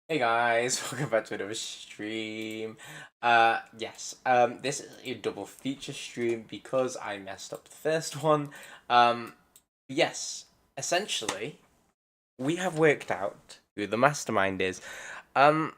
Hey guys, welcome back to another stream. This is a double feature stream because I messed up the first one. Um, yes, essentially, we have worked out who the mastermind is. Um,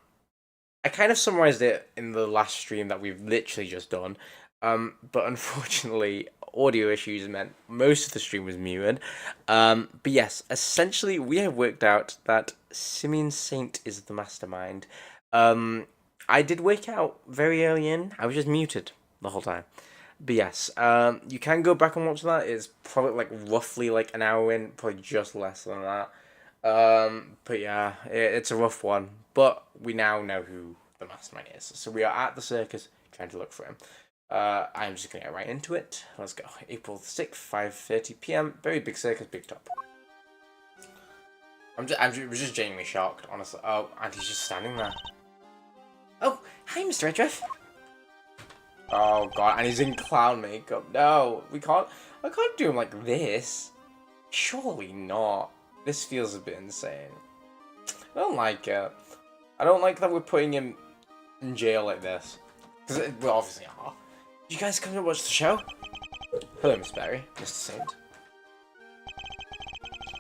I kind of summarized it in the last stream that we've literally just done. But unfortunately, audio issues meant most of the stream was muted. But yes, essentially, we have worked out that Simeon Saint is the mastermind. Um, I did wake out very early in. I was just muted the whole time. But yes, you can go back and watch that. It's probably like roughly like an hour in, probably just less than that. But yeah, it's a rough one. But we now know who the mastermind is. So we are at the circus trying to look for him. I'm just gonna get right into it. Let's go. April 6th, 5:30 p.m. Very big circus, big top. I'm just genuinely shocked, honestly. Oh, and he's just standing there. Oh, hi, Mr. Edgeworth. Oh god, and he's in clown makeup. No, we can't. I can't do him like this. Surely not. This feels a bit insane. I don't like it. I don't like that we're putting him in jail like this. Because we obviously are. You guys come to watch the show? Hello, Miss Barry, Mr. Saint.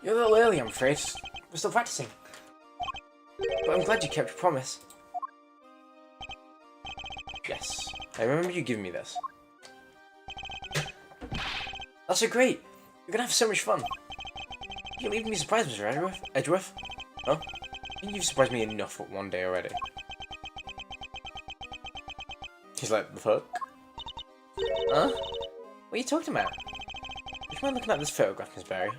You're a little early, I'm afraid. We're still practicing. But I'm glad you kept your promise. Yes, I remember you giving me this. That's so great. You're gonna have so much fun. You're leaving me surprised, Mr. Edgeworth? Huh? I think you've surprised me enough for one day already. He's like, the fuck? Huh? What are you talking about? Would you mind looking at this photograph, Miss Barry?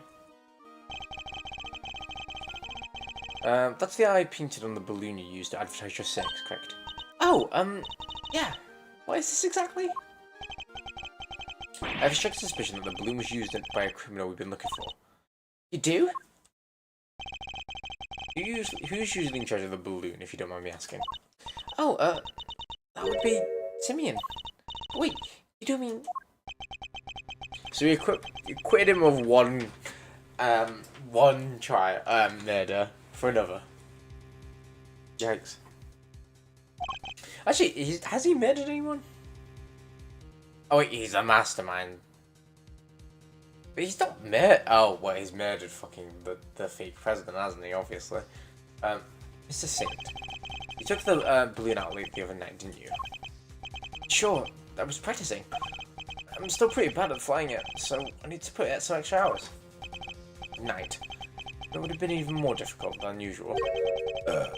That's the eye painted on the balloon you used to advertise your circus, correct? Oh, yeah. What is this exactly? I have a strong suspicion that the balloon was used by a criminal we've been looking for. You do? Who's usually in charge of the balloon, if you don't mind me asking? Oh, that would be Simeon. Wait, you don't mean... So you acquitted him of one murder for another. Yikes. Actually, has he murdered anyone? Oh wait, he's a mastermind. But he's not oh, well, he's murdered fucking the fake president, hasn't he, obviously. Mr. Saint, you took the balloon out late the other night, didn't you? Sure, I was practicing. I'm still pretty bad at flying it, so I need to put it some extra hours. Night. It would have been even more difficult than usual.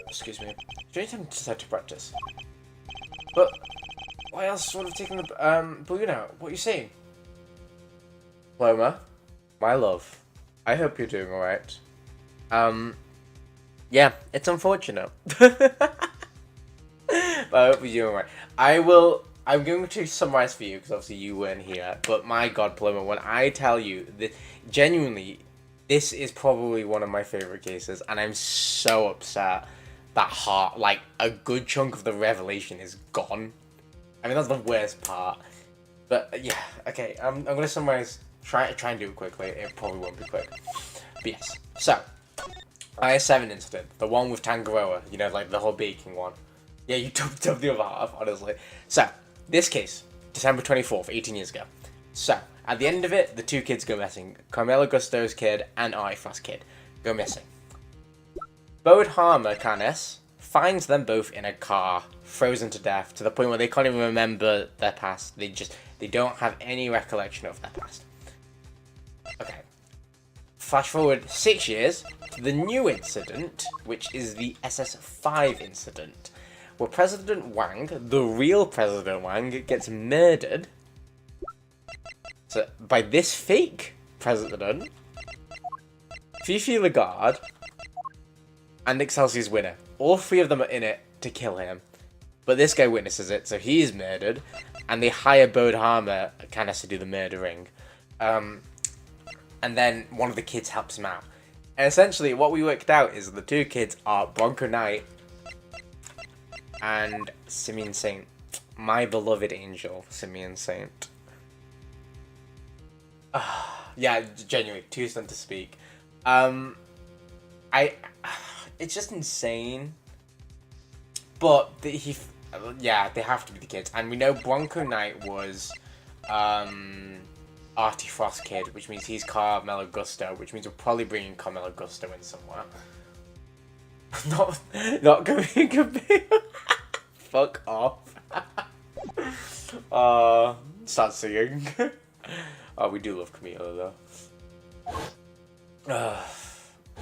Excuse me. Do you need to to practice? But why else sort of taking the balloon out? What are you saying? Loma, my love, I hope you're doing alright. Yeah, it's unfortunate. But I hope you're doing alright. I'm going to summarize for you, because obviously you weren't here, but my god, Paloma, when I tell you that, genuinely, this is probably one of my favorite cases, and I'm so upset that like, a good chunk of the revelation is gone. I mean, that's the worst part. But, yeah, okay, I'm going to summarize, try and do it quickly, it probably won't be quick. But yes, so, IS-7 incident, the one with Tangaroa, you know, like the whole baking one. Yeah, you dubbed up the other half, honestly. So, this case, December 24th, 18 years ago. So, at the end of it, the two kids go missing. Carmela Gusto's kid and Arifas' kid go missing. Bodhama Canis finds them both in a car, frozen to death, to the point where they can't even remember their past. They don't have any recollection of their past. Okay. Flash forward 6 years to the new incident, which is the SS5 incident, where President Wang, the real President Wang, gets murdered by this fake president, Fifi Lagarde, and Excelsior's winner. All three of them are in it to kill him, but this guy witnesses it, so he is murdered, and they hire Bodhama Canis to do the murdering. And then one of the kids helps him out. And essentially, what we worked out is the two kids are Bronco Knight and Simeon Saint. My beloved angel, Simeon Saint. Yeah, genuinely, too stunned to speak. It's just insane but yeah, they have to be the kids. And we know Bronco Knight was Artie Frost kid, which means he's Carmelo Gusto, which means we're probably bringing Carmelo Gusto in somewhere. not going to be. Fuck off. Start singing. Oh, we do love Camilo though.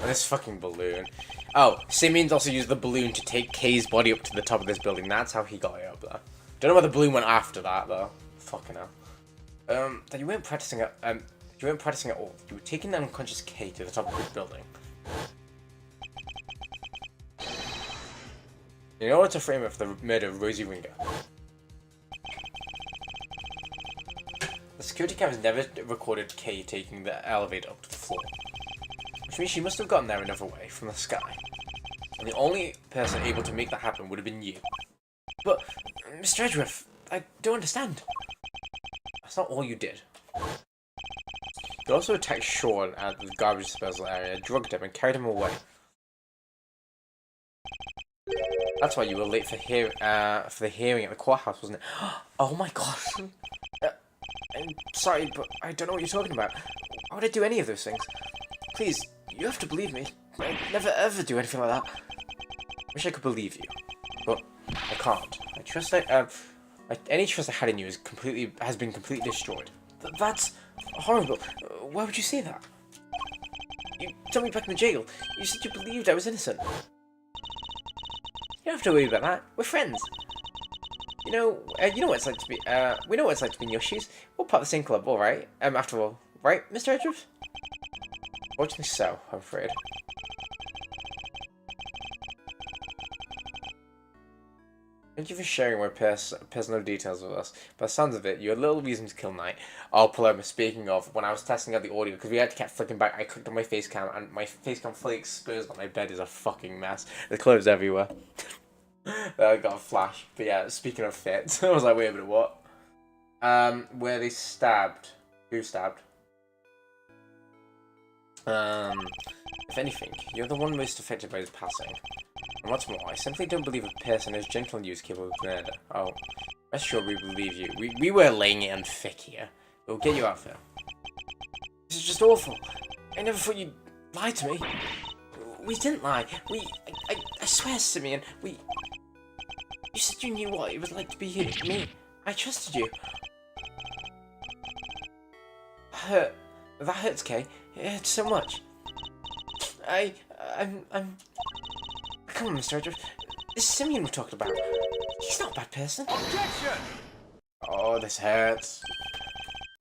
This fucking balloon. Oh, Simeon's also used the balloon to take Kay's body up to the top of this building. That's how he got it up there. Don't know where the balloon went after that though. Fucking hell. That you weren't practicing at all. You were taking the unconscious Kay to the top of this building. In order to frame up the murder of Rosie Ringer. The security cameras never recorded Kay taking the elevator up to the floor. Which means she must have gotten there another way, from the sky. And the only person able to make that happen would have been you. But, Mr. Edgeworth, I don't understand. That's not all you did. You also attacked Sean at the garbage disposal area, drugged him, and carried him away. That's why you were late for the hearing at the courthouse, wasn't it? Oh my gosh. I'm sorry, but I don't know what you're talking about. Why would I do any of those things? Please, you have to believe me. I'd never ever do anything like that. I wish I could believe you, but I can't. Any trust I had in you has been completely destroyed. That's horrible. Why would you say that? You told me back in the jail. You said you believed I was innocent. You don't have to worry about that. We're friends. You know what it's like to be. We know what it's like to be in your shoes. We're part of the same club, all right. After all, right, Mr. Edgeworth? Fortunately, so I'm afraid. Thank you for sharing my personal details with us. By the sounds of it, you had little reason to kill Knight. Oh, Paloma, speaking of, when I was testing out the audio, because we had to keep flicking back, I clicked on my face cam, and my face cam fully exposed on my bed is a fucking mess. There's clothes everywhere. I got a flash. But yeah, speaking of fit, I was like, wait a minute, what? Where they stabbed. Who stabbed? If anything, you're the one most affected by his passing. And what's more, I simply don't believe a person as gentle as you is capable of murder. Oh, rest sure we believe you. We were laying it on thick here. We'll get you out there. This is just awful. I never thought you'd lie to me. We didn't lie. I swear, Simeon, You said you knew what it was like to be here. Me. I trusted you. That hurts, Kay. It hurts so much. I'm... Come on, Mr. Edgeworth. This is Simeon we're talking about. He's not a bad person. Objection! Oh, this hurts.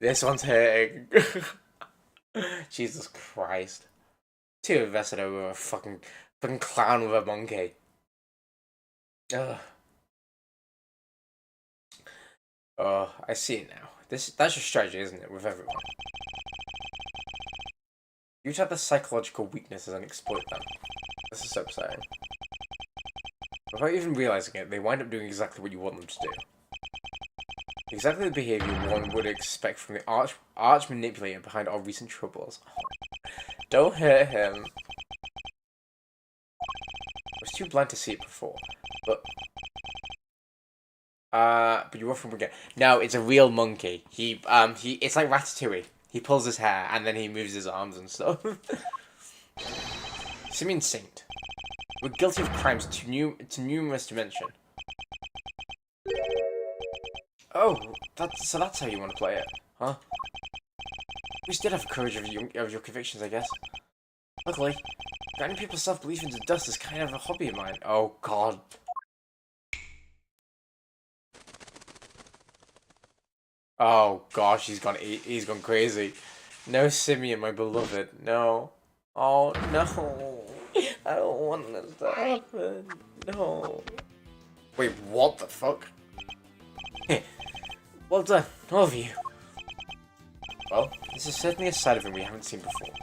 This one's hurting. Jesus Christ. Too invested over a fucking clown with a monkey. Ugh. Oh, I see it now. That's your strategy, isn't it, with everyone? You have the psychological weaknesses and exploit them. This is so upsetting. Without even realizing it, they wind up doing exactly what you want them to do. Exactly the behavior one would expect from the arch manipulator behind our recent troubles. Don't hurt him. I was too blind to see it before, but you're off from again. No, it's a real monkey. It's like Ratatouille. He pulls his hair and then he moves his arms and stuff. Simeon Saint. We're guilty of crimes too numerous to mention. Oh, that's how you want to play it, huh? We still have courage of your convictions, I guess. Luckily, grinding people's self-belief into dust is kind of a hobby of mine. Oh God. Oh gosh, he's gone crazy. No, Simeon, my beloved, no. Oh no. I don't want this to happen. No. Wait, what the fuck? Well done, all of you. Well, this is certainly a side of him we haven't seen before.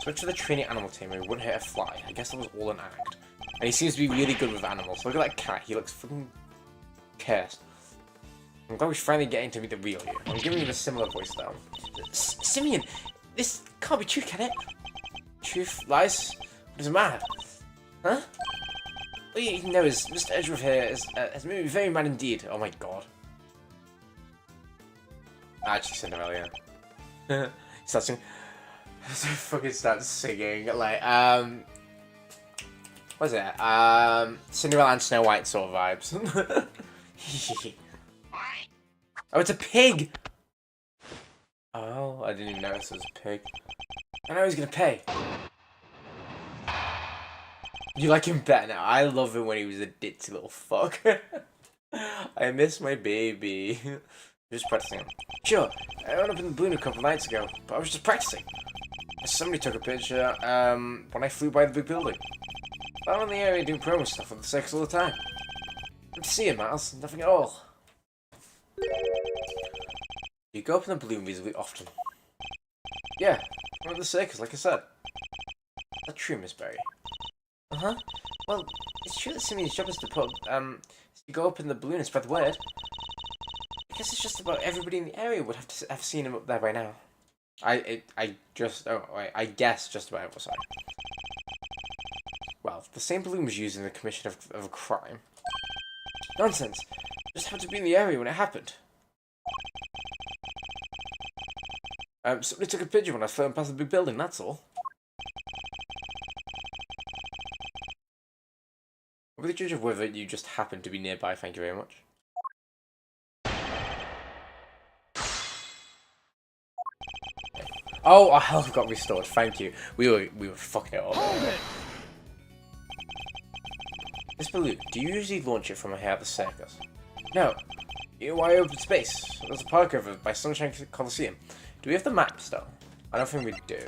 Switch to the training animal team and we wouldn't hurt a fly. I guess that was all an act. And he seems to be really good with animals. Look at that cat, he looks fucking cursed. I'm glad we're finally getting to meet the real you. I'm giving him a similar voice though. Simeon, this can't be true, can it? Truth, lies, what does it matter? Huh? All you need to know is Mr. Edgeworth here has made me very mad indeed. Oh my god. Actually, Cinderella, yeah. Starts singing. Fucking starts singing like what is it? Cinderella and Snow White sort of vibes. Oh, it's a pig! Oh, I didn't even notice it was a pig. I know he's gonna pay. You like him better now? I love him when he was a ditzy little fuck. I miss my baby. Just practicing. Sure, I went up in the balloon a couple nights ago, but I was just practicing. Somebody took a picture when I flew by the big building. I'm in the area doing promo stuff with the circus all the time. Good to see you, Miles. Nothing at all. You go up in the balloon reasonably often. Yeah, I'm at the circus, like I said. That's true, Miss Berry. Uh-huh. Well, it's true that Simeon's job is to put, you go up in the balloon and spread the word. I guess it's just about everybody in the area would have to have seen him up there by now. I guess just about, sorry. Well, the same balloon was used in the commission of a crime. Nonsense. Just happened to be in the area when it happened. Somebody took a picture when I was floating past the big building, that's all. With the judge of whether you just happened to be nearby, thank you very much. Oh, our health got restored, thank you. We were fucking it up. This balloon, do you usually launch it from here at the circus? No. You know why open space? There's a park over by Sunshine Coliseum. Do we have the map still? I don't think we do.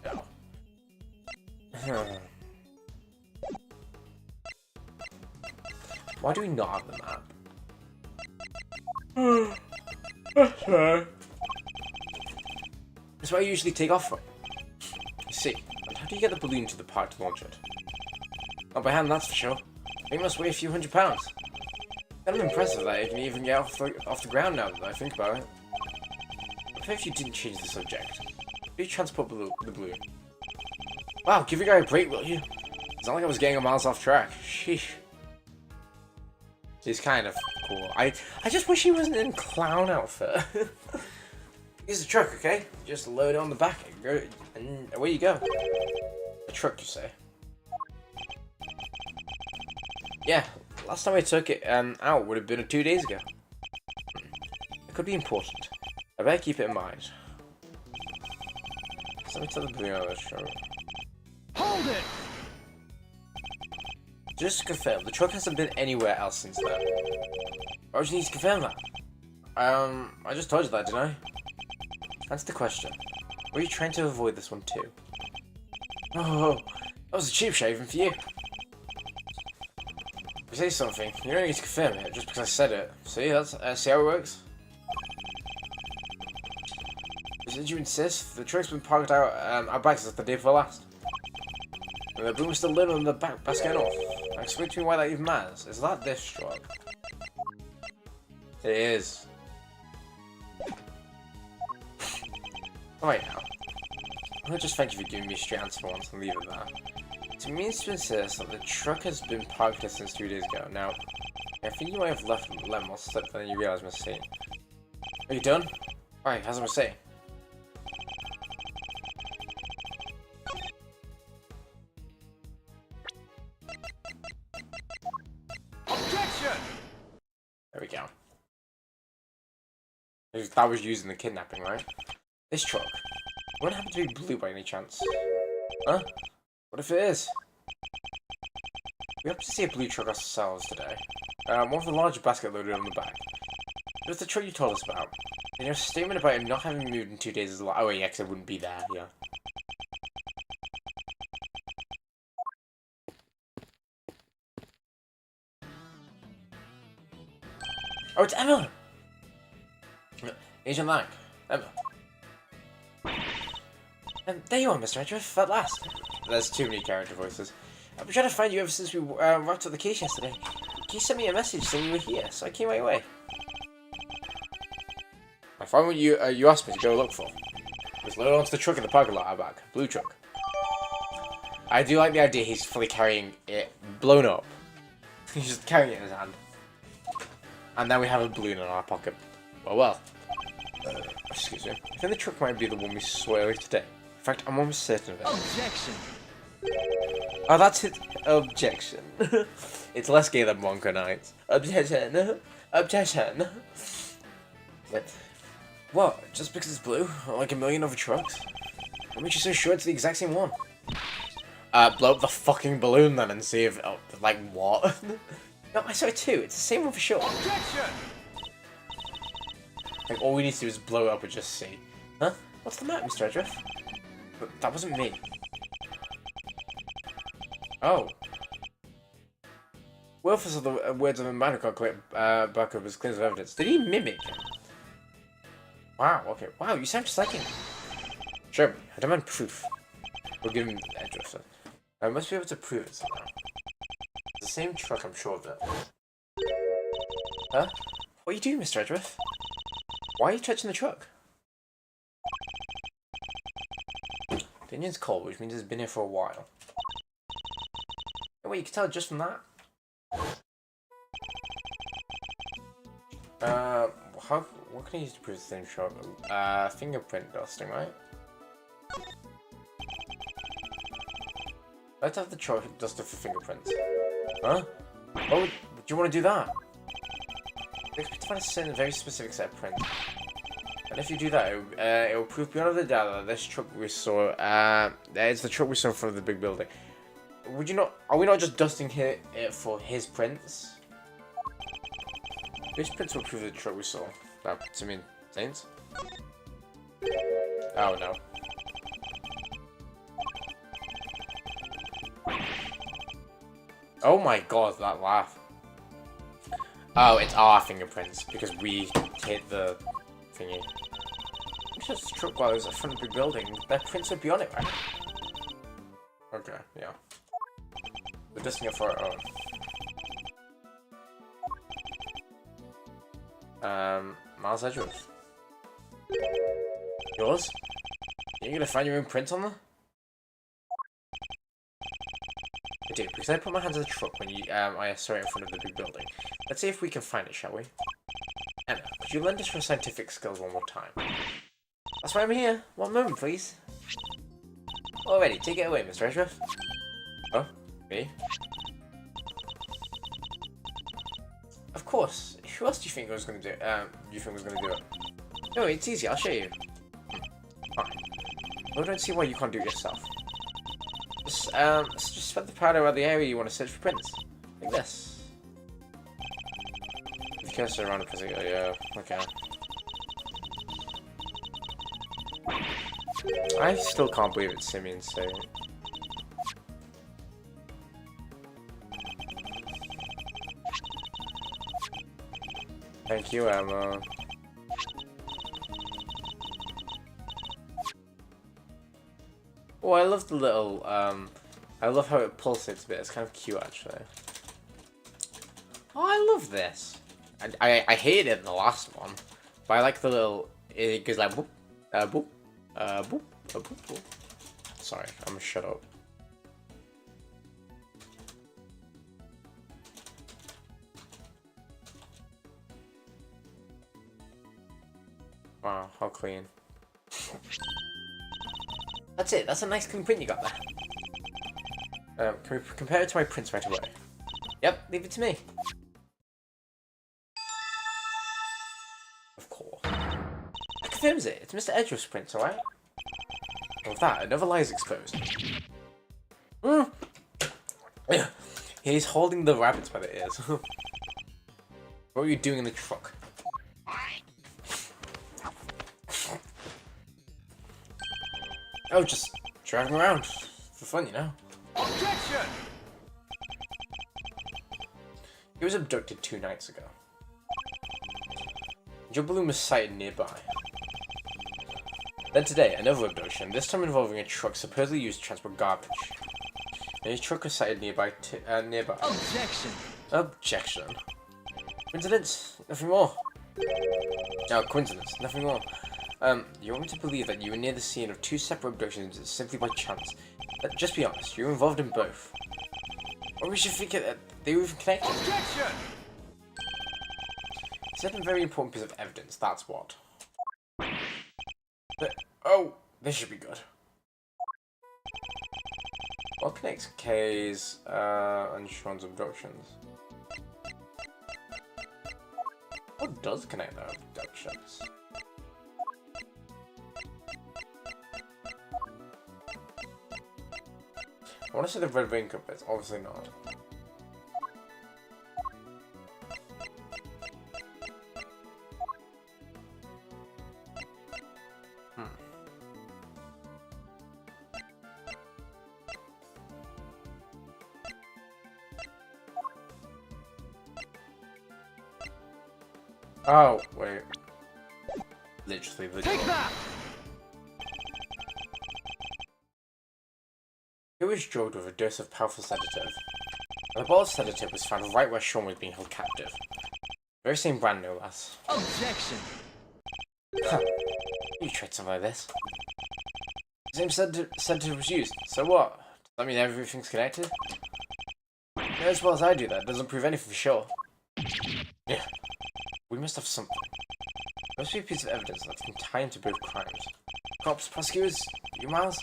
No. Why do we not have the map? That's where I usually take off from. You see, but how do you get the balloon to the park to launch it? Not by hand, that's for sure. It must weigh a few $100. Kind of impressive that it can even get off the ground now that I think about it. What if you didn't change the subject? How do you transport the balloon? Wow, give your guy a break, will you? It's not like I was getting miles off track. Sheesh. He's kind of cool. I just wish he wasn't in clown outfit. Here's a truck, okay? Just load it on the back and go, and away you go. A truck, you say? Yeah, last time I took it out would have been 2 days ago. It could be important. I better keep it in mind. So let me tell the balloon on the truck. Hold it! Just to confirm, the truck hasn't been anywhere else since then. Why would you need to confirm that? I just told you that, didn't I? That's the question. Were you trying to avoid this one too? Oh, that was a cheap shot even for you. If you say something, you don't need to confirm it just because I said it. See, see how it works? Did you insist? The truck's been parked out our backs the day before last. And the balloon was still lit on the back basket off. Explain to me why that even matters. Is that this truck? It is. Alright now. I'll just thank you for giving me a straight answer for once and leave it there. It means to insist that the truck has been parked here since 2 days ago. Now, I think you might have let more slip than you realize, Mr. C. Are you done? Alright, how's I was saying? Objection! There we go. That was using the kidnapping, right? This truck. Wouldn't happen to be blue by any chance? Huh? What if it is? We hope to see a blue truck ourselves today. One with a large basket loaded on the back. It was the truck you told us about. And your statement about it not having moved in 2 days is a lie. Oh yeah, because it wouldn't be there, yeah. Oh, it's Emma! Agent Lang. Emma. There you are, Mr. Edgeworth, at last. There's too many character voices. I've been trying to find you ever since we wrapped up the case yesterday. You sent me a message saying you were here, so I came right away. I found what you asked me to go look for. It was loaded onto the truck in the parking lot out back. Blue truck. I do like the idea he's fully carrying it blown up. He's just carrying it in his hand. And now we have a balloon in our pocket. Oh well. Excuse me. I think the truck might be the one we saw earlier today. In fact, I'm almost certain of it. Objection! Oh, that's it. Objection. It's less gay than Bronco Nights. Objection. Objection. What? Just because it's blue? Like a million other trucks? What makes you so sure it's the exact same one? Blow up the fucking balloon then and see if... Oh, like, what? No, I saw it too. It's the same one for sure. Objection! Like, all we need to do is blow it up and just see. Huh? What's the matter, Mr. Edgeworth? But that wasn't me. Oh. Wilfus of the words of a man who can't collect back up as clear as evidence. Did he mimic him? Wow, okay. Wow, you sound just like him. Show me. I demand proof. We'll give him Edgeworth. I must be able to prove it somehow. It's the same truck, I'm sure of it. Huh? What are you doing, Mr. Edgeworth? Why are you touching the truck? The engine's cold, which means it's been here for a while. Oh, wait, you can tell just from that. What can I use to prove the same truck? Fingerprint dusting, right? Let's have the truck dusted for fingerprints. Huh? Oh, do you want to do that? We expect to find a certain very specific set of prints. And if you do that, it will prove beyond a doubt that this truck we saw, it's the truck we saw in front of the big building. Would you not, are we not just dusting it for his prints? Which prints will prove the truck we saw? That, I mean, Saints? Oh no. Oh my god, that laugh. Oh, it's our fingerprints, because we hit the thingy. I'm just struck while it was in front of the building. Their prints would be on it, right? Okay, yeah. We're dusting it for our own. Miles Edgeworth. Yours? Are you gonna find your own print on there? I do, because I put my hands on the truck when I saw it in front of the big building. Let's see if we can find it, shall we? Emma, could you lend us your scientific skills one more time? That's why I'm here. One moment, please. Already, take it away, Mr. Edgeworth. Oh, me? Of course. Who else do you think was going to do? it? No, it's easy. I'll show you. Fine. I don't see why you can't do it yourself. Just spread the powder around the area you want to search for prints. Like this. The cursor around the pussy. Yeah, okay. I still can't believe it's Simeon's saying. Thank you, Emma. Oh, I love the little, I love how it pulsates a bit. It's kind of cute, actually. Oh, I love this. I hated it in the last one, but I like the little, it goes like, boop, boop, boop, boop, boop. Sorry, I'm gonna shut up. Wow, how clean. That's it, that's a nice clean print you got there. Can we compare it to my prints right away? Yep, leave it to me. Of course. That confirms it, it's Mr. Edgeworth's print, alright? With that, another lie is exposed. He's holding the rabbits by the ears. What were you doing in the truck? Oh, just driving around for fun, you know. Objection! He was abducted 2 nights ago. Your balloon was sighted nearby. Then today, another abduction, this time involving a truck supposedly used to transport garbage. And his truck was sighted nearby. Objection! You want me to believe that you were near the scene of two separate abductions simply by chance. But just be honest, you were involved in both. Or we should think that they were even connected. Objection! It's a very important piece of evidence, that's what. But, oh, this should be good. What connects K's and Sean's abductions? What does connect their abductions? I want to say the red ring cup, but it's obviously not. Oh, wait. Literally the Take door. that! He was drugged with a dose of powerful sedative. And the bottle of sedative was found right where Sean was being held captive. Very same brand, no less. Objection! Huh. You tried something like this. The same sedative was used, so what? Does that mean everything's connected? Yeah, as well as I do, that doesn't prove anything for sure. Yeah. We must have something. There must be a piece of evidence that can tie into both crimes. Cops, prosecutors, you, Miles?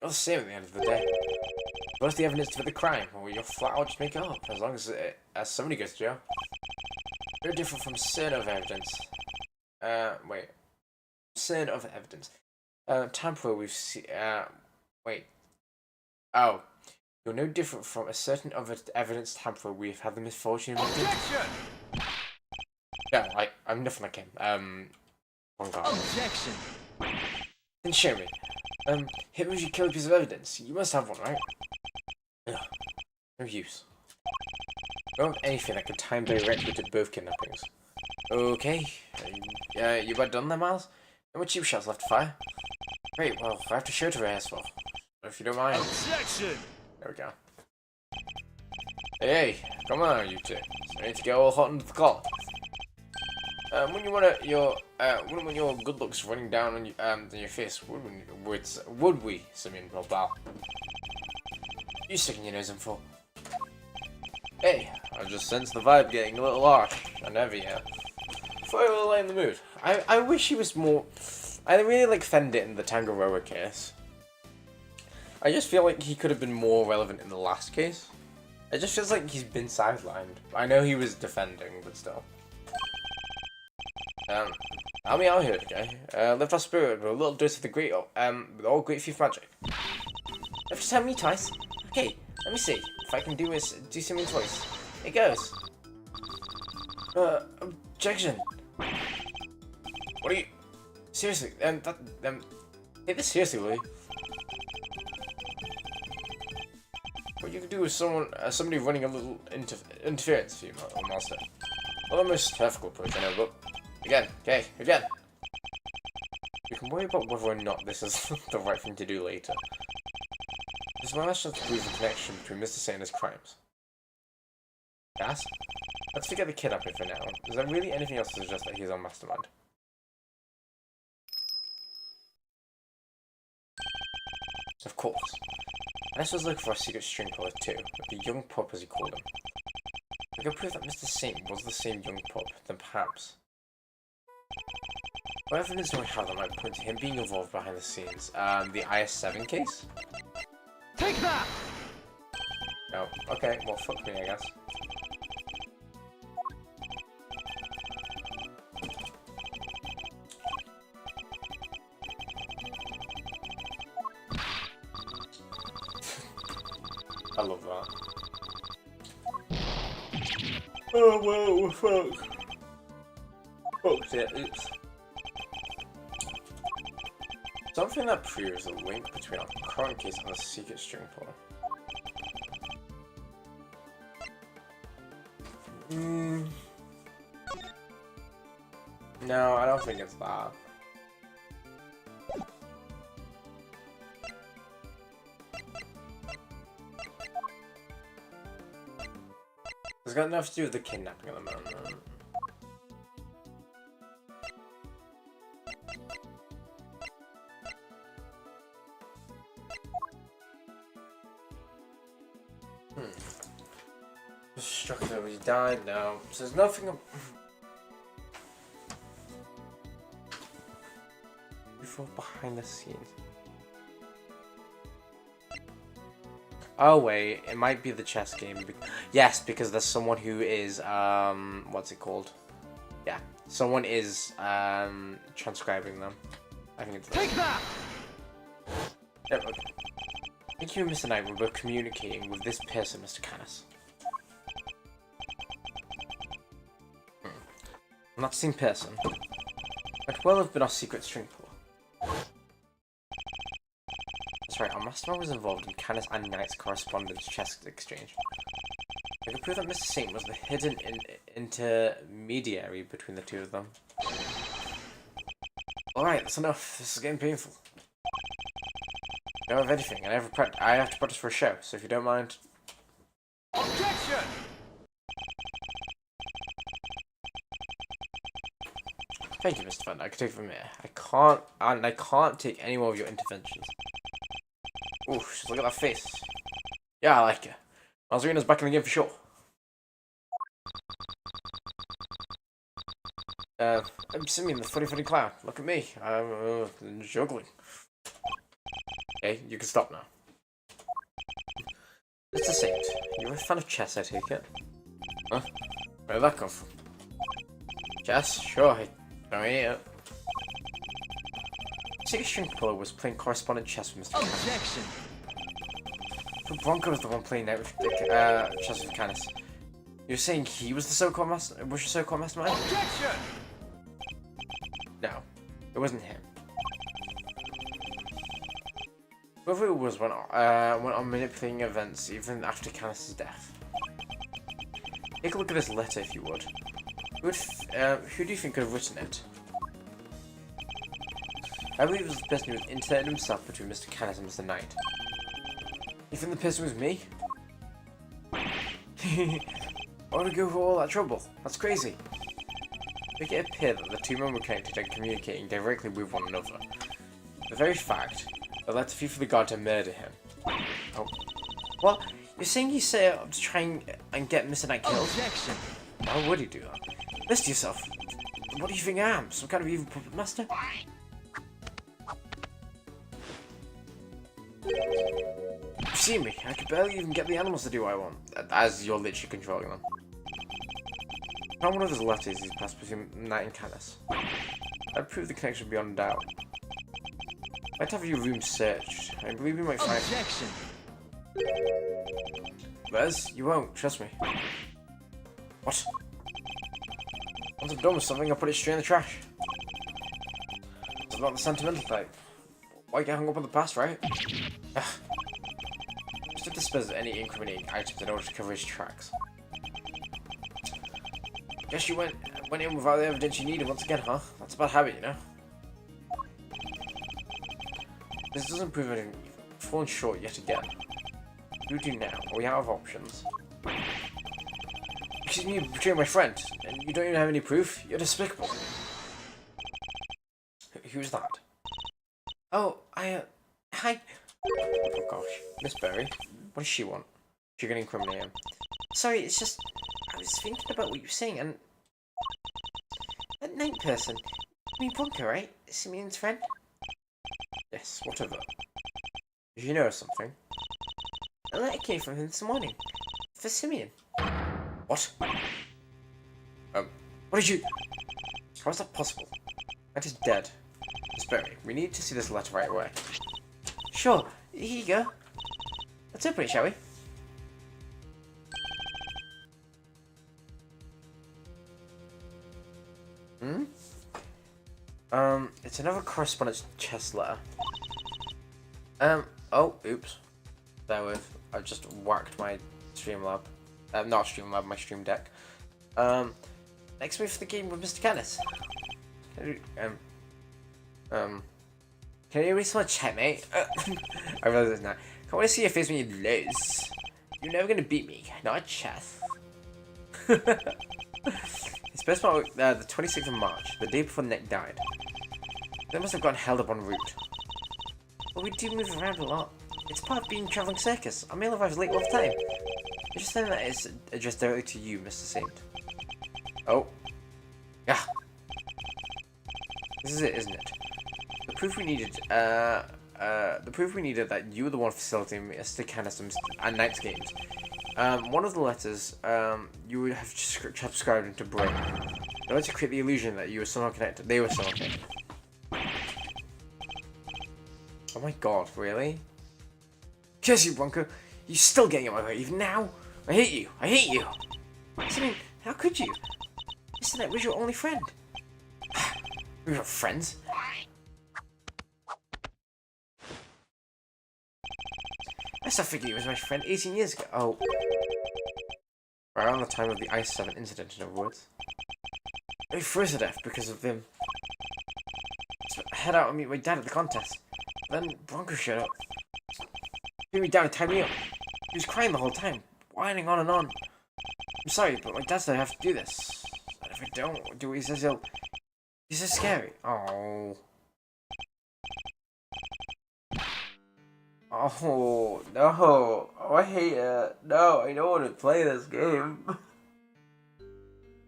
You're the same at the end of the day. What's the evidence for the crime? Or you'll flat out just make it up, as long as somebody goes to jail. Very different from certain of evidence. Wait. Certain of evidence. Tamper we've seen, wait. Oh. You're no different from a certain other evidence tamper we've had the misfortune of. Objection! Yeah, I'm nothing like him. One guy. Objection! Then show me. Here was your killer piece of evidence. You must have one, right? Ugh. No use. I don't have anything that could tie him directly to both kidnappings. Okay. You about done there, Miles? No more cheap shots left to fire? Great, well, I have to show to rehearse for. If you don't mind. Objection! There we go. Hey, come on, you two. So I need to get all hot under the collar. When you want wouldn't want your good looks running down on your face, would we, Simeon Mobile? You sticking your nose in for? Hey, I just sensed the vibe getting a little harsh and heavy here. Before I will lighten the mood, I wish he was more. I really like Fendit in the Tangaroa case. I just feel like he could have been more relevant in the last case. It just feels like he's been sidelined. I know he was defending, but still. Help me out here, okay? Lift our spirit with a little dose of the great, with all great thief magic. Have to tell me twice. Okay, let me see if I can do something twice. It goes. Objection. What are you? Seriously, take this seriously, will you? What you could do with somebody running a little interference for you, Master. Not the most ethical approach, I know, but again. We can worry about whether or not this is the right thing to do later. This is my last chance to prove the connection between Mr. Saint and his crimes. Yes? Let's forget the kidnapping for now. Is there really anything else to suggest that he's on Mastermind? Of course. Vanessa was looking for a secret string puller too, with the young pup as he called him. If we could prove that Mr. Saint was the same young pup, then perhaps. What evidence do we have that might point to him being involved behind the scenes? The IS-7 case? Take that! No. Okay, well, fuck me, I guess. I love that. Oh, whoa, fuck. Fucked it, oops. Something that proves a link between our current case and the secret string puller. No, I don't think it's that. It's got enough to do with the kidnapping at the moment. Struck though, he died now. So there's nothing. Before behind the scenes. Oh wait, it might be the chess game. Yes, because there's someone who is what's it called? Yeah, someone is transcribing them. I think it's. Take that! Yeah, okay. I think you and Mr. Knight were communicating with this person, Mr. Canis. I'm not the same person. Might well have been our secret string puller. That's right, our mastermind was involved in Canis and Knight's correspondence chess exchange. I could prove that Mr. Saint was the hidden intermediary between the two of them. Alright, that's enough. This is getting painful. I don't have anything, and I have to practice for a show, so if you don't mind... Objection! Thank you, Mr. Fenn. I can take it from here. I can't take any more of your interventions. Ooh, just look at that face. Yeah, I like it. Nazarina's back in the game for sure. I'm Simeon, the funny clown. Look at me. I'm juggling. Okay, you can stop now. Mr. Saint, you're a fan of chess, I take it? Huh? Where did that come from? Chess? Sure, I don't eat it. Secret String Puller was playing correspondent chess with Mr. Objection! The Bronco was the one playing chess with Canis. You're saying he was the so-called mastermind? Objection! No, it wasn't him. Whoever it was went on manipulating events even after Canis' death. Take a look at this letter if you would. Who do you think could have written it? I believe it was the person who had inserted himself between Mr. Canis and Mr. Knight. You think the person was me? Why would we go through all that trouble? That's crazy. Make it appear that the two men were connected and communicating directly with one another. The very fact that led to for the god to murder him. Oh. What? You're saying he set up to try and get Mr. Knight killed? Objection! Why would he do that? Listen to yourself. What do you think I am? Some kind of evil puppet master? You've seen me. I could barely even get the animals to do what I want. As you're literally controlling them. Found one of his letters he's passed between Knight and Canis. I'd prove the connection beyond doubt. I'd have your room searched. I believe we might find... Objection! Les, you won't. Trust me. What? Once I'm done with something, I'll put it straight in the trash. It's not the sentimental type. Why get hung up on the past, right? Just to dispose of any incriminating items in order to cover his tracks. Guess you went in without the evidence you needed once again, huh? That's a bad habit, you know? This doesn't prove anything. You've fallen short yet again. What do we do now? Are we out of options? Because you betrayed my friend, and you don't even have any proof? You're despicable. Who's that? Oh, hi. Oh gosh, Miss Berry. What does she want? She's gonna incriminate him. Sorry, it's just... I was thinking about what you were saying, and... That night person. I mean, Bronco, right? Simeon's friend? Yes, whatever. Did you know something? A letter came from him this morning. For Simeon. What? What did you... How is that possible? That is dead. Miss Berry, we need to see this letter right away. Sure, here you go. Let's open it, shall we? It's another correspondence chess letter. Oh, oops. There with. I've just whacked my Streamlab. Not Streamlab, my Stream Deck. Next move for the game with Mr. Canis. Can you erase my checkmate? I realize this now. I want to see your face when you lose. You're never gonna beat me, not at chess. It's best part the 26th of March, the day before Nick died. They must have gotten held up en route. But we do move around a lot. It's part of being a travelling circus. I may arrive late all the time. Just saying that it's addressed directly to you, Mr. Saint. Oh. Yeah. This is it, isn't it? The proof we needed, that you were the one facilitating Mr. Caniston's and Knight's games. One of the letters, you would have subscribed into Brain. In order to create the illusion that you were somehow connected, they were somehow connected. Oh my god, really? Curse you, Bronco! You're still getting in my way, even now? I hate you! I hate you! I mean, how could you? Mr. Knight was your only friend. We were not friends. I still figured he was my friend 18 years ago. Oh. Around the time of the Ice 7 incident, in other words. I froze to death because of him. So I head out and meet my dad at the contest. Then Bronco showed up. He threw me down and tied me up. He was crying the whole time, whining on and on. I'm sorry, but my dad said I have to do this. And if I don't do what he says, he's so scary. Oh. Oh, no. Oh, I hate it. No, I don't want to play this game.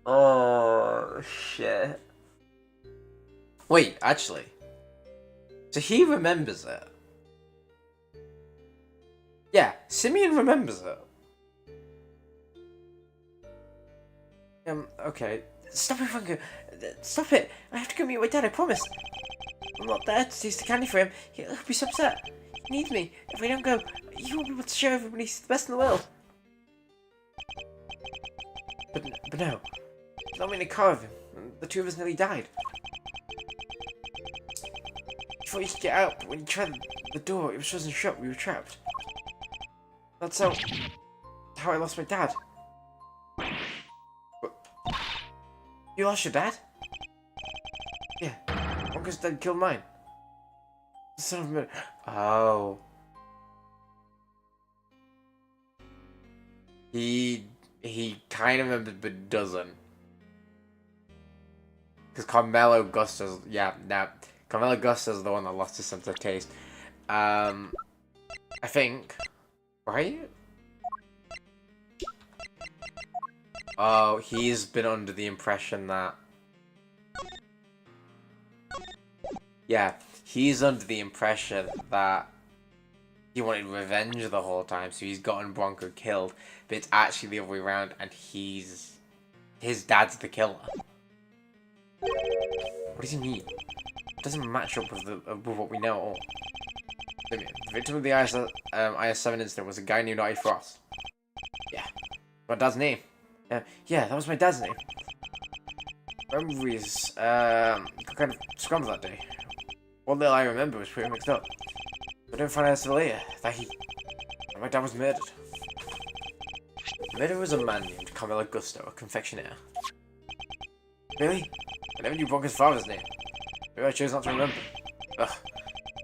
Oh, shit. Wait, actually. So he remembers it. Yeah, Simeon remembers it. Okay. Stop it, Funko. Stop it. I have to go meet my dad, I promise. I'm not there to taste the candy for him. He'll be so upset. He needs me. If I don't go, he won't be able to show everybody he's the best in the world. But no. He's not in a car with him. The two of us nearly died. He thought he could get out, but when he tried the door, it was frozen shut. We were trapped. That's how I lost my dad. You lost your dad? Yeah. Uncle's dad killed mine. The son of a murder. Oh. He kind of remembers but doesn't. Because Carmelo Gusto's, Carmelo Gusto's the one that lost his sense of taste. I think, right? Oh, he's been under the impression that... Yeah, he's under the impression that he wanted revenge the whole time, so he's gotten Bronco killed, but it's actually the other way around, and his dad's the killer. What does he mean? It doesn't match up with what we know at all. The victim of the IS-7 incident was a guy named Artie Frost. Yeah. My dad's name. Yeah, that was my dad's name. Memories, kind of scrambled that day. One little I remember was pretty mixed up. I didn't find out until later that my dad was murdered. The murderer was a man named Carmelo Gusto, a confectioner. Really? I never knew Bronco's father's name. Maybe I chose not to remember. Ugh.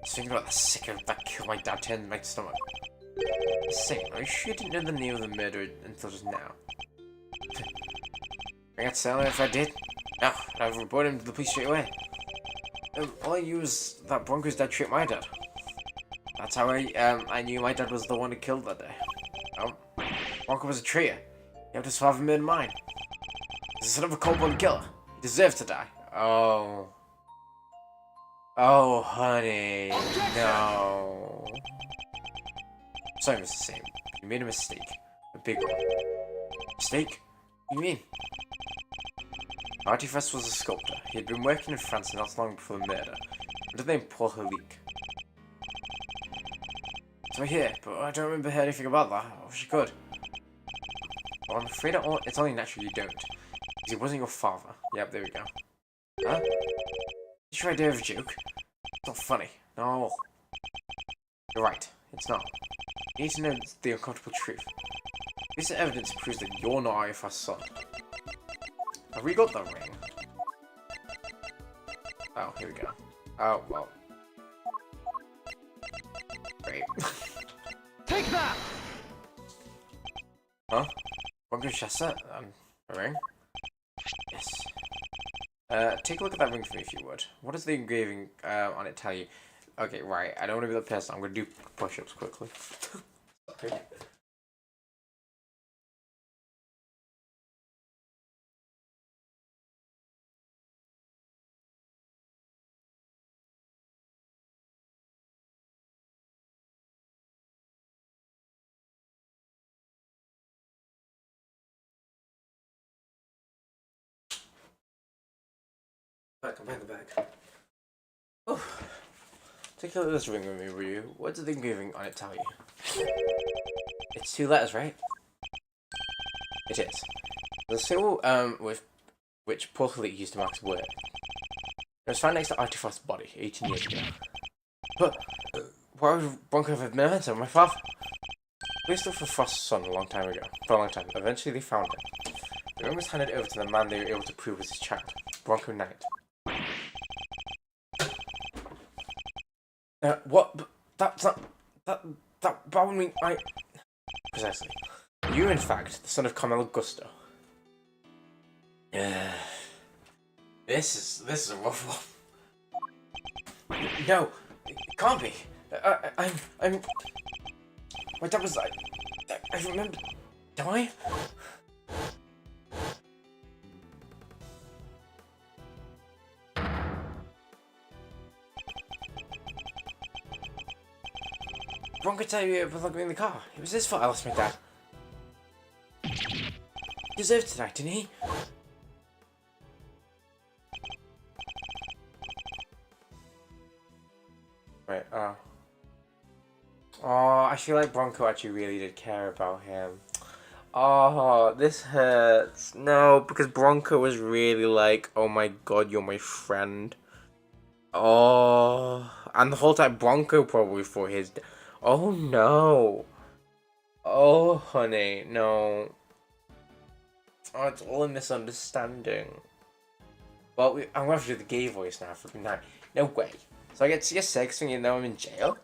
Just thinking about the sick of that killed my dad turned my stomach. Same, are you sure you didn't know the name of the murderer until just now? I got to tell him if I did. No, I've reported him to the police straight away. All I knew was that Bronco's dad tricked my dad. That's how I knew my dad was the one who killed that day. Bronco was a traitor. He helped his father murder mine. He's the son of a cold-blooded killer. He deserves to die. Oh. Oh, honey. No. Sorry, Mr. Sam. You made a mistake. A big one. Mistake? What do you mean? Artie Frost was a sculptor. He had been working in France not long before the murder, under the name Paul Helique. So I hear, but I don't remember anything about that. I wish I could. Well, I'm afraid it's only natural you don't. Because he wasn't your father. Yep, there we go. Huh? Is your idea of a joke? It's not funny. No. You're right. It's not. You need to know the uncomfortable truth. Recent evidence proves that you're not Artie Frost's son. Have we got the ring? Oh, here we go. Oh, well. Great. Take that! Huh? Bronco Chasset? A ring? Yes. Take a look at that ring for me if you would. What does the engraving on it tell you? Okay, right. I don't want to be the person. I'm going to do push-ups quickly. Sorry. I'm back, I'm back. Oh, take a look at this ring with me, Ryu. What does the engraving on it tell you? It's 2 letters, right? It is. The symbol with which Portal Elite used to mark his work. It was found next to Artifact's body 18 years ago. But why would Bronco have a memento of my father? Police looked for Frost's son a long time ago. For a long time. Eventually they found him. The ring was handed over to the man they were able to prove was his child, Bronco Knight. What? That's not... That would mean I... Precisely. You, in fact, the son of Carmelo Gusto. Yeah. This is a rough one. No, it can't be. I'm... My dad was... I remember... Do I? Ron could tell you it was in the car. It was his fault I lost my dad. He deserved to die, didn't he? Wait, oh, I feel like Bronco actually really did care about him. Oh, this hurts. No, because Bronco was really like, oh my god, you're my friend. Oh, and the whole time Bronco probably thought his... Oh no. Oh, honey, no. Oh, it's all a misunderstanding. Well, I'm gonna have to do the gay voice now for good night. No way. So I get to your sex thing, even though I'm in jail?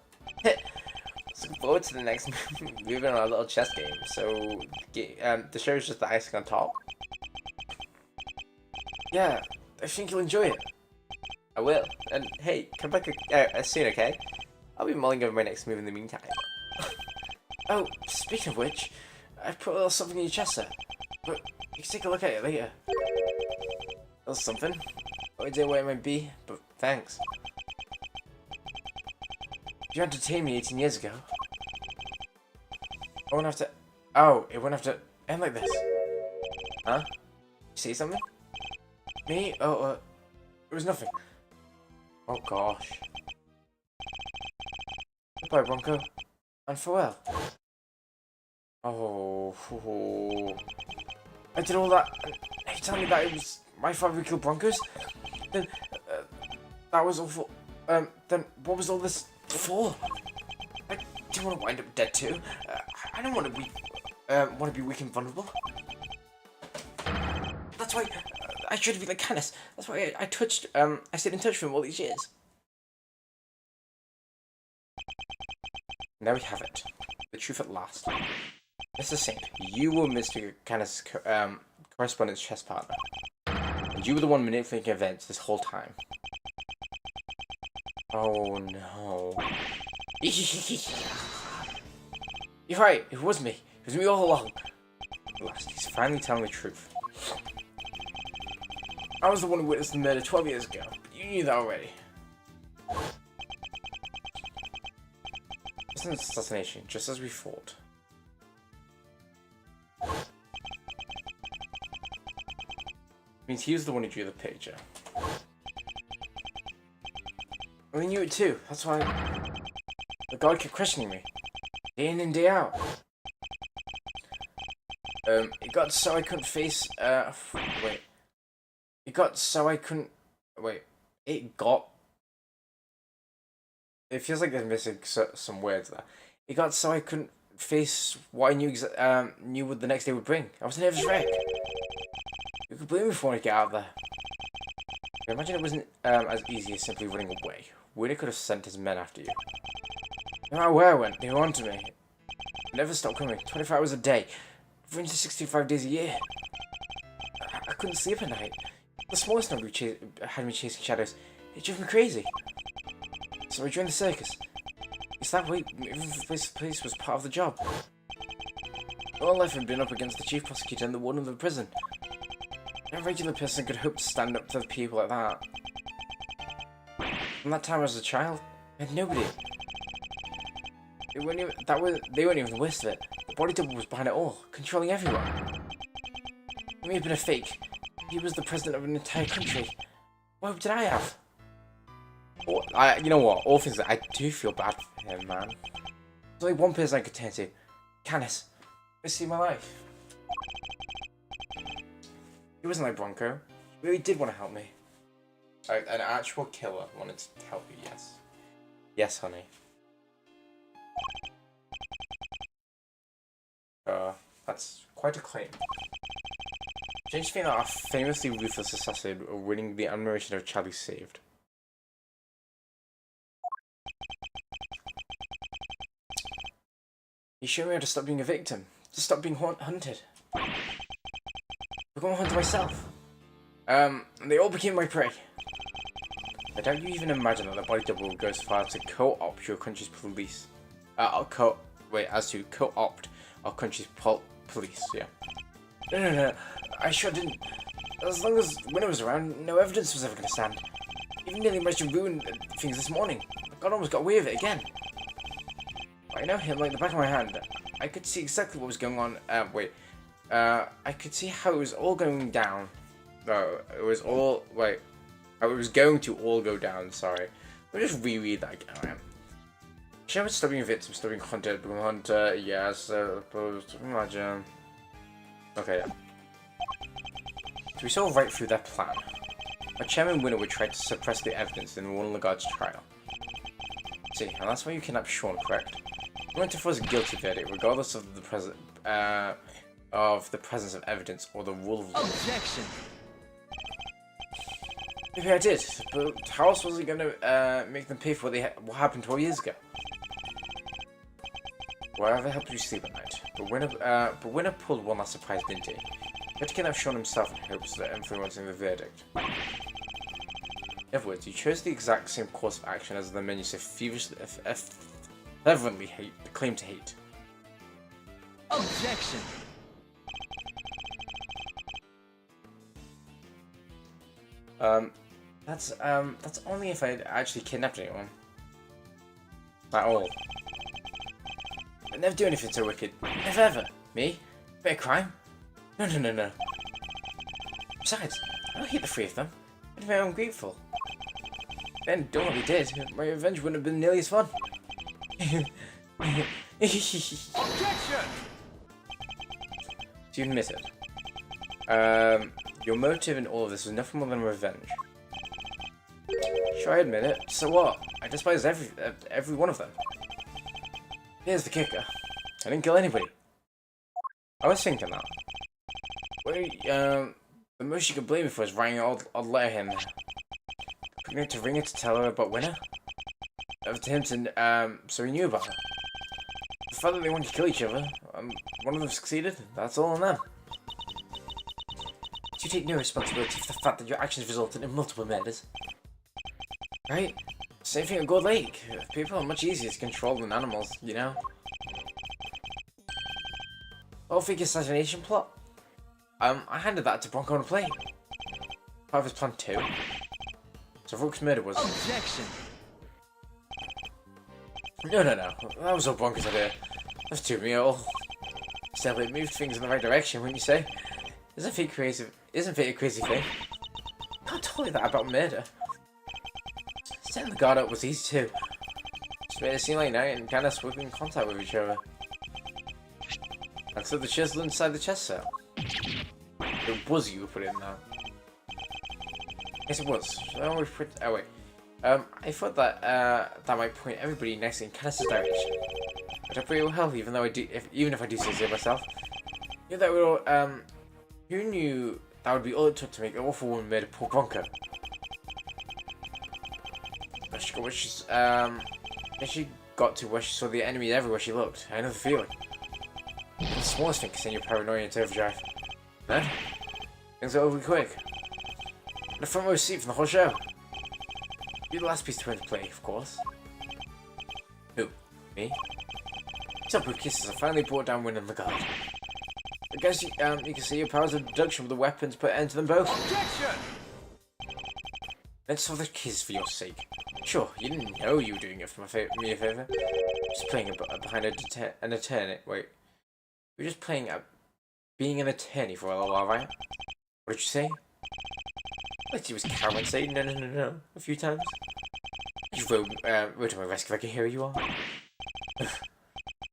Looking forward to the next moving on our little chess game. So, the show is just the icing on top. Yeah, I think you'll enjoy it. I will. And hey, come back soon, okay? I'll be mulling over my next move in the meantime. Oh, speaking of which, I put a little something in your chest there. But you can take a look at it later. A little something. No idea what it might be, but thanks. You entertained me 18 years ago. I won't have to... Oh, it won't have to end like this. Huh? You see something? Me? Oh, it was nothing. Oh gosh. Goodbye, Bronco. And farewell. Oh, I did all that, and you tell me that it was my father who killed Broncos? Then, that was all for... then what was all this for? I do want to wind up dead too. I don't want to be weak and vulnerable. That's why I should be like Canis. That's why I stayed in touch with him all these years. Now we have it. The truth at last. Mr. Saint, you were Mr. Canis' correspondence chess partner. And you were the one manipulating events this whole time. Oh no. You're right, it was me. It was me all along. At last, he's finally telling the truth. I was the one who witnessed the murder 12 years ago, but you knew that already. It's an assassination, just as we thought. Means he was the one who drew the picture. And we knew it too. That's why the guard kept questioning me, day in and day out. It got so I couldn't face. Wait. It got so I couldn't. Wait. It got. It feels like they're missing some words there. It got so I couldn't face what I knew what the next day would bring. I was a nervous wreck. You could blame me for wanting to get out of there. I imagine it wasn't as easy as simply running away. Winnie could have sent his men after you. No matter where I went, they were on to me. They never stopped coming. 24 hours a day. 365 days a year. I couldn't sleep at night. The smallest number had me chasing shadows. It drove me crazy. So I joined the circus. It's that way, moving from place to place was part of the job. All life had been up against the chief prosecutor and the warden of the prison. No regular person could hope to stand up to people like that. From that time I was a child, I had nobody. They weren't even the worst of it. The body double was behind it all, controlling everyone. He may have been a fake. He was the president of an entire country. What did I have? You know what? All things that I do feel bad for him, man. There's only one person I could turn to. Canis. I see my life. He wasn't like Bronco. He really did want to help me. An actual killer wanted to help you, yes. Yes, honey. That's quite a claim. Strange to think that our famously ruthless assassin are winning the admiration of a child he saved. You showed me how to stop being a victim, to stop being hunted. I became a hunter myself. They all became my prey. I doubt you even imagine that the body double will go as far as to co-opt your country's police. As to co-opt our country's police, yeah. No, I sure didn't. As long as Winner was around, no evidence was ever going to stand. Even nearly managed to ruin things this morning. God almost got away with it again. I know him like the back of my hand. I could see exactly what was going on. I could see how it was all going down. No, it was all, how it was going to all go down, sorry. Let me just reread that again. Shepard stopping a victim, stopping hunted, become hunter, yes, opposed, imagine. Okay, yeah. So we saw right through their plan. Our chairman Winner would try to suppress the evidence in Warren Lagarde's trial. See, and that's why you kidnapped Sean, correct? You wanted to force a guilty verdict, regardless of the presence of evidence or the rule of law. Objection! Maybe I did, but how else was it going to make them pay for what happened 12 years ago? Whatever helped you sleep at night. But Winner pulled one last surprise, didn't he? He had to kidnap Sean himself in hopes of influencing the verdict. In other words, you chose the exact same course of action as the men you so fervently claim to hate. Objection! That's only if I actually kidnapped anyone. At all. I'd never do anything so wicked. Never ever. Me? Bit of crime? No. Besides, I don't hate the three of them. I'd be ungrateful. Then, done what we did, my revenge wouldn't have been nearly as fun. Objection! So you admit it. Your motive in all of this was nothing more than revenge. Sure, I admit it. So what? I despise every one of them. Here's the kicker. I didn't kill anybody. I was thinking that. The most you could blame me for is writing an odd letter him. Putting it to Ringer to tell her about Winner. Over to him to, so he knew about her. The fact that they wanted to kill each other, one of them succeeded, that's all on them. You take no responsibility for the fact that your actions resulted in multiple murders. Right? Same thing at Gold Lake. People are much easier to control than animals, you know? Well, fake assassination plot. I handed that to Bronco on a plate. Part of his plan too. So Rook's murder was... Objection! No. That was all Bronco's idea. That's too real. Still, it moved things in the right direction, wouldn't you say? Isn't fate a crazy thing? Can't tell you that about murder. Setting the guard up was easy too. Just made it seem like Knight and Canis were in contact with each other. Except the chisel inside the chest cell. It was you who put it in there. Yes, it was. Oh wait. I thought that that might point everybody next in Canis' direction. But I pretty well, even if I do say so myself. You know that we all, who knew that would be all it took to make an awful woman murder poor Bronco? She got to where she saw the enemy everywhere she looked. I know the feeling. The smallest thing can send your paranoia into overdrive. Then, things are over quick. The front row seat from the whole show. You're the last piece to put into play, of course. Who? Me? Top with kisses, I finally brought down Win and the guard. I guess you can see your powers of deduction with the weapons put end to them both. Objection! Let's have the kiss for your sake. Sure, you didn't know you were doing it for me a favour. Just playing behind an attorney. Wait. You're just playing being an attorney for a little while, right? What did you say? Like he was Cameron saying no a few times. You rode to my rescue like a hero you are.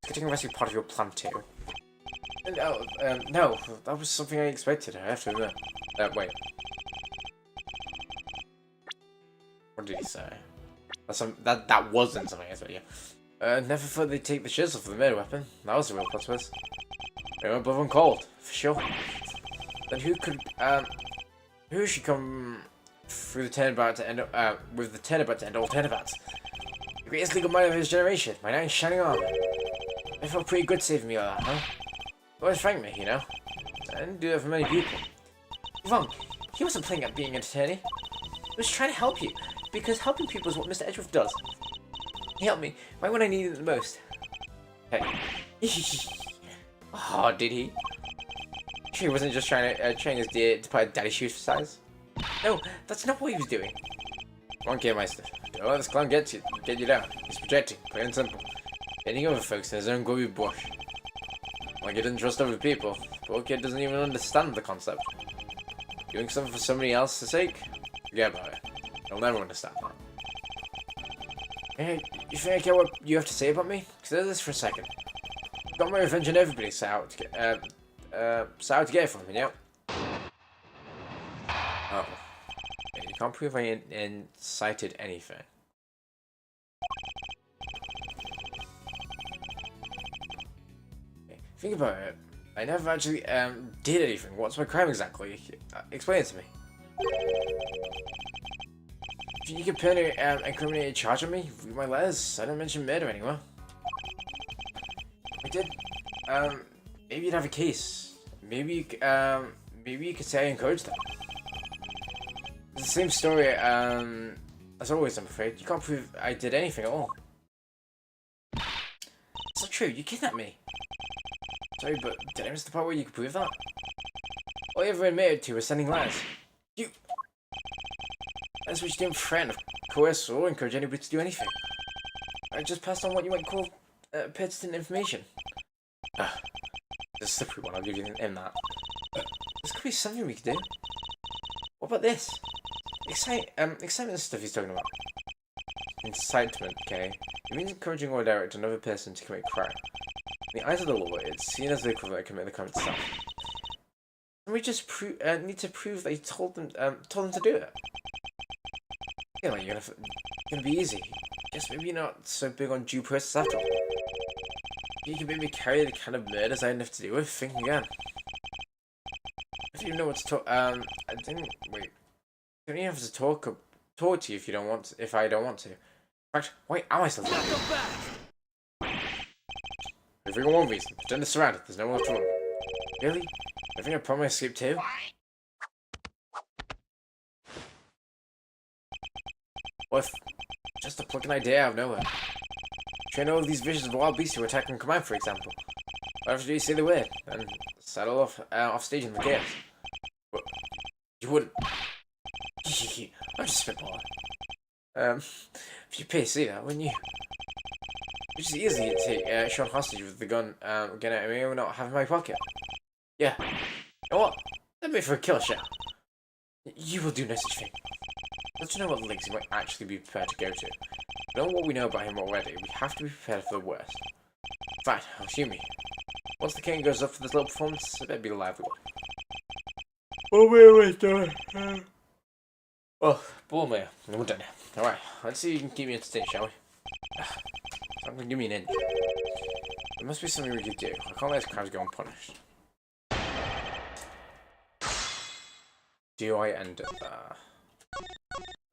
Getting a rescue part of your plan too. No, no, that was something I expected, I have to admit. Wait. What did he say? That wasn't something I expected, yeah. Never thought they'd take the shiz off the murder weapon. That was a real plot twist. They were above and cold, for sure. Then who should come through the turnabout to end up, with the turnabout to end all turnabouts? The greatest legal mind of his generation, my knight in shining armor. I felt pretty good saving me like that, huh? You always thank me, you know? I didn't do that for many people. Wrong. He wasn't playing at being an attorney. He was trying to help you, because helping people is what Mr. Edgeworth does. He helped me right when I needed it the most. Hey. Oh, did he? Sure, he wasn't just trying to train his deer to put daddy shoes for size? No, that's not what he was doing. Come on, Meister. Don't let this clown get you down. He's projecting, plain and simple. Getting over folks in his own glory brush. Like he doesn't trust other people. Poor kid doesn't even understand the concept. Doing something for somebody else's sake? Forget about it. He'll never understand that. Hey, you think I care what you have to say about me? Consider this for a second. Got my revenge on everybody set out to get it from me, yeah? Oh. Okay, you can't prove I incited anything. Okay, think about it. I never actually did anything. What's my crime exactly? Explain it to me. You can pin an incriminating charge on me? Read my letters. I don't mention murder anywhere. I did. Maybe you'd have a case. Maybe you could say I encouraged them. It's the same story, as always, I'm afraid. You can't prove I did anything at all. It's not true, you kidnapped me. Sorry, but did I miss the part where you could prove that? All you ever admitted to was sending letters. You... That's what you didn't threaten, coerce, or encourage anybody to do anything. I just passed on what you might call pertinent information. The slippery one, I'll give you in that. This could be something we could do. What about this? Excitement stuff he's talking about. Incitement, okay? It means encouraging or direct another person to commit a crime. In the eyes of the law, it's seen as the equivalent of committing the crime itself. And we just need to prove that he told them to do it. You know, you're gonna be easy. Guess maybe you're not so big on due process after all. You can make me carry the kind of murders I didn't have to deal with. Think again. I don't even know what to talk. I didn't wait. I don't even have to talk to you if you don't want. If I don't want to. In fact, why am I still talking? Every one reason. Pretend to surround it. There's no more to run. Really? I think I probably escaped too. What if just to pluck an idea out of nowhere? Train all of these visions of wild beasts who attack on command, for example. What if you say the word and settle off stage in the chaos? But you wouldn't. I'm just spitballing. If you pay, see that, wouldn't you? It's just easy to take Sean hostage with the gun, again, I may not have in my pocket. Yeah. You know what? Let me for a kill shot. You will do no such thing. Don't you know what links he might actually be prepared to go to? Knowing what we know about him already, we have to be prepared for the worst. Fine, I'll assume me. Once the king goes up for this little performance, it better be a lively one. Oh, wait, well, Bullmare, we're done. Alright, let's see if you can keep me entertained, shall we? I'm gonna give me an inch. There must be something we could do. I can't let these crimes go unpunished. Do I end it there?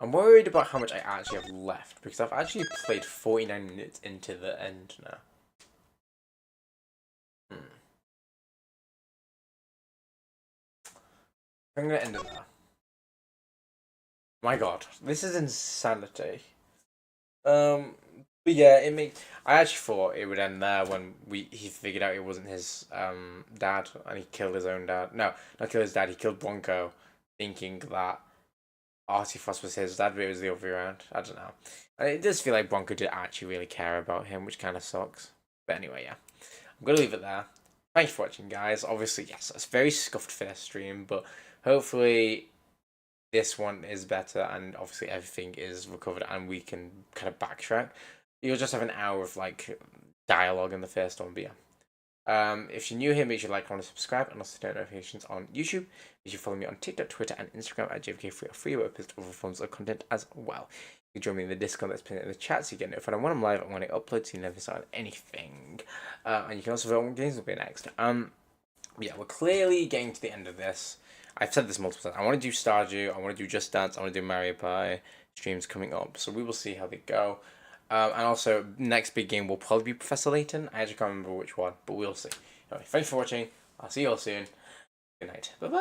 I'm worried about how much I actually have left, because I've actually played 49 minutes into the end now. I'm gonna end it there. My god, this is insanity. But yeah, I actually thought it would end there when he figured out it wasn't his dad and he killed his own dad. No, not kill his dad, he killed Bronco, thinking that Artifrost was his dad, but it was the other way around. I don't know. And it does feel like Bronco did actually really care about him, which kind of sucks. But anyway, yeah. I'm going to leave it there. Thanks for watching, guys. Obviously, yes, it's very scuffed first stream, but hopefully this one is better, and obviously everything is recovered, and we can kind of backtrack. You'll just have an hour of like dialogue in the first one, but yeah. If you're new here, make sure you like, comment, and subscribe, and also turn notifications on YouTube. You should follow me on TikTok, Twitter, and Instagram at JFK303, where I post other forms of content as well. You can join me in the Discord that's pinned in the chat, so you get notified when I'm live and when I upload, so you never miss out on anything. And you can also vote on what games will be next. Yeah, we're clearly getting to the end of this. I've said this multiple times. I want to do Stardew. I want to do Just Dance. I want to do Mario Party streams coming up. So we will see how they go. And also, next big game will probably be Professor Layton. I actually can't remember which one, but we'll see. Anyway, thanks for watching. I'll see you all soon. Good night. Bye bye.